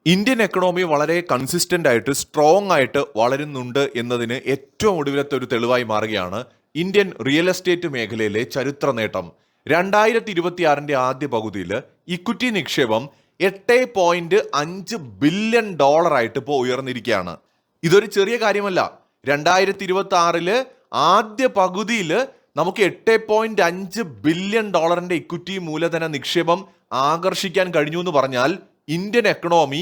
Indian economy വളരെ consistent ആയിട്ട് strong ആയിട്ട് വളരുന്നുണ്ട് എന്നതിന് ഏറ്റവും ഒടുവിലത്തെ ഒരു തെളിവായി മാറുകയാണ് ഇന്ത്യൻ റിയൽ എസ്റ്റേറ്റ് മേഖലയിലെ ചരിത്ര നേട്ടം. 2026 ആദ്യ പകുതിയിൽ ഇക്വിറ്റി നിക്ഷേപം 8.5 ബില്യൺ ആയിട്ട് ഇപ്പോൾ ഉയർന്നിരിക്കുകയാണ്. ഇതൊരു ചെറിയ കാര്യമല്ല. 2026 ആദ്യ പകുതിയിൽ നമുക്ക് 8.5 ബില്യൺ ഇക്വിറ്റി മൂലധന നിക്ഷേപം ആകർഷിക്കാൻ കഴിഞ്ഞു എന്ന് പറഞ്ഞാൽ ഇന്ത്യൻ എക്കണോമി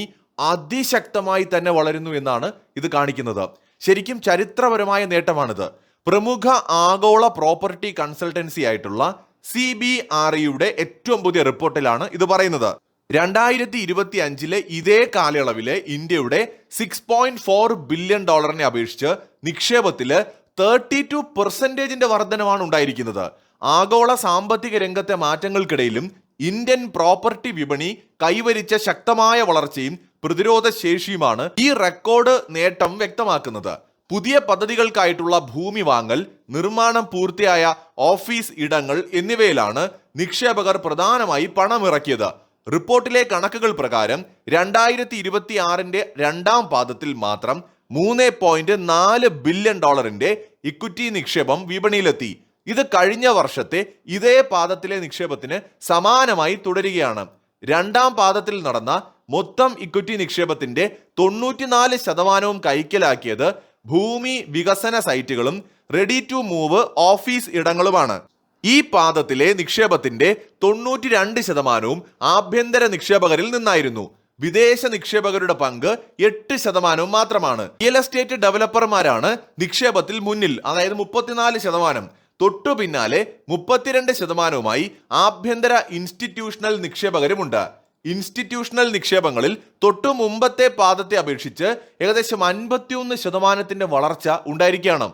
അതിശക്തമായി തന്നെ വളരുന്നു എന്നാണ് ഇത് കാണിക്കുന്നത്. ശരിക്കും ചരിത്രപരമായ നേട്ടമാണിത്. പ്രമുഖ ആഗോള പ്രോപ്പർട്ടി കൺസൾട്ടൻസി ആയിട്ടുള്ള CBREയുടെ ഏറ്റവും പുതിയ റിപ്പോർട്ടിലാണ് ഇത് പറയുന്നത്. 2025 ഇതേ കാലയളവിലെ ഇന്ത്യയുടെ 6.4 ബില്യൺ അപേക്ഷിച്ച് നിക്ഷേപത്തില് 32% വർധനമാണ് ഉണ്ടായിരിക്കുന്നത്. ആഗോള സാമ്പത്തിക രംഗത്തെ മാറ്റങ്ങൾക്കിടയിലും ഇന്ത്യൻ പ്രോപ്പർട്ടി വിപണി കൈവരിച്ച ശക്തമായ വളർച്ചയും പ്രതിരോധ ശേഷിയുമാണ് ഈ റെക്കോർഡ് നേട്ടം വ്യക്തമാക്കുന്നത്. പുതിയ പദ്ധതികൾക്കായിട്ടുള്ള ഭൂമി വാങ്ങൽ, നിർമ്മാണം പൂർത്തിയായ ഓഫീസ് ഇടങ്ങൾ എന്നിവയിലാണ് നിക്ഷേപകർ പ്രധാനമായി പണമിറക്കിയത്. റിപ്പോർട്ടിലെ കണക്കുകൾ പ്രകാരം 2026 രണ്ടാം പാദത്തിൽ മാത്രം 3.4 ബില്യൺ ഇക്വിറ്റി നിക്ഷേപം വിപണിയിലെത്തി. ഇത് കഴിഞ്ഞ വർഷത്തെ ഇതേ പാദത്തിലെ നിക്ഷേപത്തിന് സമാനമായി തുടരുകയാണ്. രണ്ടാം പാദത്തിൽ നടന്ന മൊത്തം ഇക്വിറ്റി നിക്ഷേപത്തിന്റെ 94% കൈക്കലാക്കിയത് ഭൂമി വികസന സൈറ്റുകളും റെഡി ടു മൂവ് ഓഫീസ് ഇടങ്ങളുമാണ്. ഈ പാദത്തിലെ നിക്ഷേപത്തിന്റെ 92% ആഭ്യന്തര നിക്ഷേപകരിൽ നിന്നായിരുന്നു. വിദേശ നിക്ഷേപകരുടെ പങ്ക് 8% മാത്രമാണ്. റിയൽ എസ്റ്റേറ്റ് ഡെവലപ്പർമാരാണ് നിക്ഷേപത്തിൽ മുന്നിൽ, അതായത് 34%. തൊട്ടു പിന്നാലെ 32%മായി ആഭ്യന്തര ഇൻസ്റ്റിറ്റ്യൂഷണൽ നിക്ഷേപകരുമുണ്ട്. ഇൻസ്റ്റിറ്റ്യൂഷണൽ നിക്ഷേപങ്ങളിൽ തൊട്ടു മുമ്പത്തെ പാദത്തെ അപേക്ഷിച്ച് ഏകദേശം 51% വളർച്ച ഉണ്ടായിരിക്കുകയാണ്.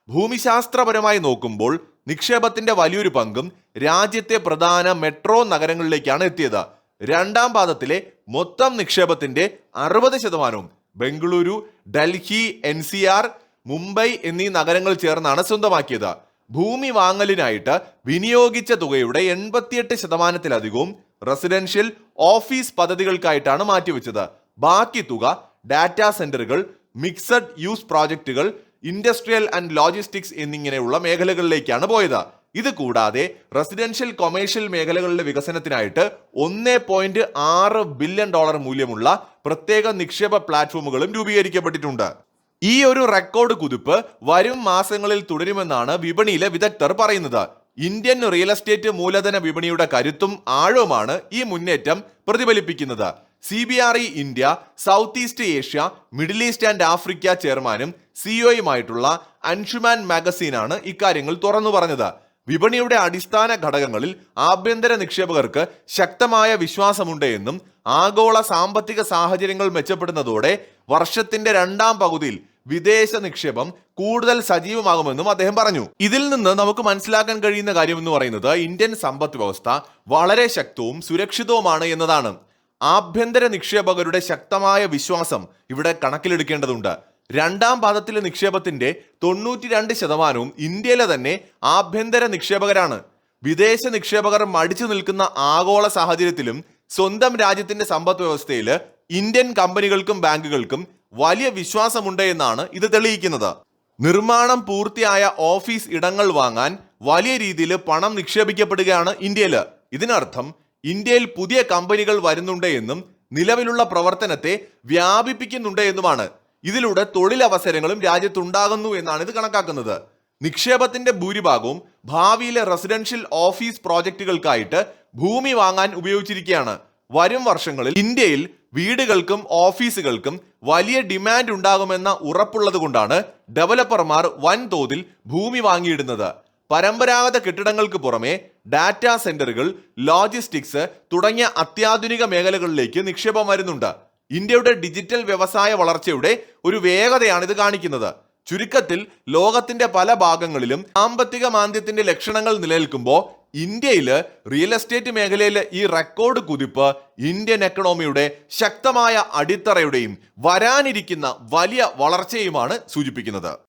ഭൂമിശാസ്ത്രപരമായി നോക്കുമ്പോൾ നിക്ഷേപത്തിന്റെ വലിയൊരു പങ്കും രാജ്യത്തെ പ്രധാന മെട്രോ നഗരങ്ങളിലേക്കാണ് എത്തിയത്. രണ്ടാം പാദത്തിലെ മൊത്തം നിക്ഷേപത്തിന്റെ 60% ബംഗളൂരു, ഡൽഹി, NCR, മുംബൈ എന്നീ നഗരങ്ങൾ ചേർന്നാണ് സ്വന്തമാക്കിയത്. ഭൂമി വാങ്ങലിനായിട്ട് വിനിയോഗിച്ച തുകയുടെ 88%-ലധികവും റെസിഡൻഷ്യൽ ഓഫീസ് പദ്ധതികൾക്കായിട്ടാണ് മാറ്റിവെച്ചത്. ബാക്കി തുക ഡാറ്റാ സെന്ററുകൾ, മിക്സഡ് യൂസ് പ്രോജക്റ്റുകൾ, ഇൻഡസ്ട്രിയൽ ആൻഡ് ലോജിസ്റ്റിക്സ് എന്നിങ്ങനെയുള്ള മേഖലകളിലേക്കാണ് പോയത്. ഇത് കൂടാതെ റെസിഡൻഷ്യൽ കൊമേഴ്ഷ്യൽ മേഖലകളുടെ വികസനത്തിനായിട്ട് 1.6 ബില്യൺ മൂല്യമുള്ള പ്രത്യേക നിക്ഷേപ പ്ലാറ്റ്ഫോമുകളും രൂപീകരിക്കപ്പെട്ടിട്ടുണ്ട്. ഈ ഒരു റെക്കോർഡ് കുതിപ്പ് വരും മാസങ്ങളിൽ തുടരുമെന്നാണ് വിപണിയിലെ വിദഗ്ധർ പറയുന്നത്. ഇന്ത്യൻ റിയൽ എസ്റ്റേറ്റ് മൂലധന വിപണിയുടെ കരുത്തും ആഴവുമാണ് ഈ മുന്നേറ്റം പ്രതിഫലിപ്പിക്കുന്നത്. CBRE India, south east Asia, middle east and Africa ചെയർമാനും CEOയുമായിട്ടുള്ള അൻഷുമാൻ മാഗസീനാണ് ഇക്കാര്യങ്ങൾ തുറന്നു പറഞ്ഞത്. വിപണിയുടെ അടിസ്ഥാന ഘടകങ്ങളിൽ ആഭ്യന്തര നിക്ഷേപകർക്ക് ശക്തമായ വിശ്വാസമുണ്ട് എന്നും ആഗോള സാമ്പത്തിക സാഹചര്യങ്ങൾ മെച്ചപ്പെടുന്നതോടെ വർഷത്തിന്റെ രണ്ടാം പകുതിയിൽ വിദേശ നിക്ഷേപം കൂടുതൽ സജീവമാകുമെന്നും അദ്ദേഹം പറഞ്ഞു. ഇതിൽ നിന്ന് നമുക്ക് മനസ്സിലാക്കാൻ കഴിയുന്ന കാര്യം എന്ന് പറയുന്നത് ഇന്ത്യൻ സമ്പദ് വ്യവസ്ഥ വളരെ ശക്തവും സുരക്ഷിതവുമാണ് എന്നതാണ്. ആഭ്യന്തര നിക്ഷേപകരുടെ ശക്തമായ വിശ്വാസം ഇവിടെ കണക്കിലെടുക്കേണ്ടതുണ്ട്. രണ്ടാം പാദത്തിലെ നിക്ഷേപത്തിന്റെ 92%വും ഇന്ത്യയിലെ തന്നെ ആഭ്യന്തര നിക്ഷേപകരാണ്. വിദേശ നിക്ഷേപകർ മടിച്ചു നിൽക്കുന്ന ആഗോള സാഹചര്യത്തിലും സ്വന്തം രാജ്യത്തിന്റെ സമ്പദ് വ്യവസ്ഥയിൽ ഇന്ത്യൻ കമ്പനികൾക്കും ബാങ്കുകൾക്കും വലിയ വിശ്വാസമുണ്ട് എന്നാണ് ഇത് തെളിയിക്കുന്നത്. നിർമ്മാണം പൂർത്തിയായ ഓഫീസ് ഇടങ്ങൾ വാങ്ങാൻ വലിയ രീതിയിൽ പണം നിക്ഷേപിക്കപ്പെടുകയാണ് ഇന്ത്യയിൽ. ഇതിനർത്ഥം ഇന്ത്യയിൽ പുതിയ കമ്പനികൾ വരുന്നുണ്ട് എന്നും നിലവിലുള്ള പ്രവർത്തനത്തെ വ്യാപിപ്പിക്കുന്നുണ്ട് എന്നുമാണ്. ഇതിലൂടെ തൊഴിലവസരങ്ങളും രാജ്യത്തുണ്ടാകുന്നു എന്നാണ് ഇത് കണക്കാക്കുന്നത്. നിക്ഷേപത്തിന്റെ ഭൂരിഭാഗവും ഭാവിയിലെ റെസിഡൻഷ്യൽ ഓഫീസ് പ്രോജക്റ്റുകൾക്കായിട്ട് ഭൂമി വാങ്ങാൻ ഉപയോഗിച്ചിരിക്കുകയാണ്. വരും വർഷങ്ങളിൽ ഇന്ത്യയിൽ വീടുകൾക്കും ഓഫീസുകൾക്കും വലിയ ഡിമാൻഡ് ഉണ്ടാകുമെന്ന ഉറപ്പുള്ളത് കൊണ്ടാണ് ഡെവലപ്പർമാർ വൻതോതിൽ ഭൂമി വാങ്ങിയിടുന്നത്. പരമ്പരാഗത കെട്ടിടങ്ങൾക്ക് പുറമെ ഡാറ്റാ സെന്ററുകൾ, ലോജിസ്റ്റിക്സ് തുടങ്ങിയ അത്യാധുനിക മേഖലകളിലേക്ക് നിക്ഷേപം വരുന്നുണ്ട്. ഇന്ത്യയുടെ ഡിജിറ്റൽ വ്യവസായ വളർച്ചയുടെ ഒരു വേഗതയാണ് ഇത് കാണിക്കുന്നത്. ചുരുക്കത്തിൽ ലോകത്തിന്റെ പല ഭാഗങ്ങളിലും സാമ്പത്തിക മാന്ദ്യത്തിന്റെ ലക്ഷണങ്ങൾ നിലനിൽക്കുമ്പോൾ ഇന്ത്യയിൽ റിയൽ എസ്റ്റേറ്റ് മേഖലയിലെ ഈ റെക്കോർഡ് കുതിപ്പ് ഇന്ത്യൻ എക്കണോമിയുടെ ശക്തമായ അടിത്തറയുടെയും വരാനിരിക്കുന്ന വലിയ വളർച്ചയുമാണ് സൂചിപ്പിക്കുന്നത്.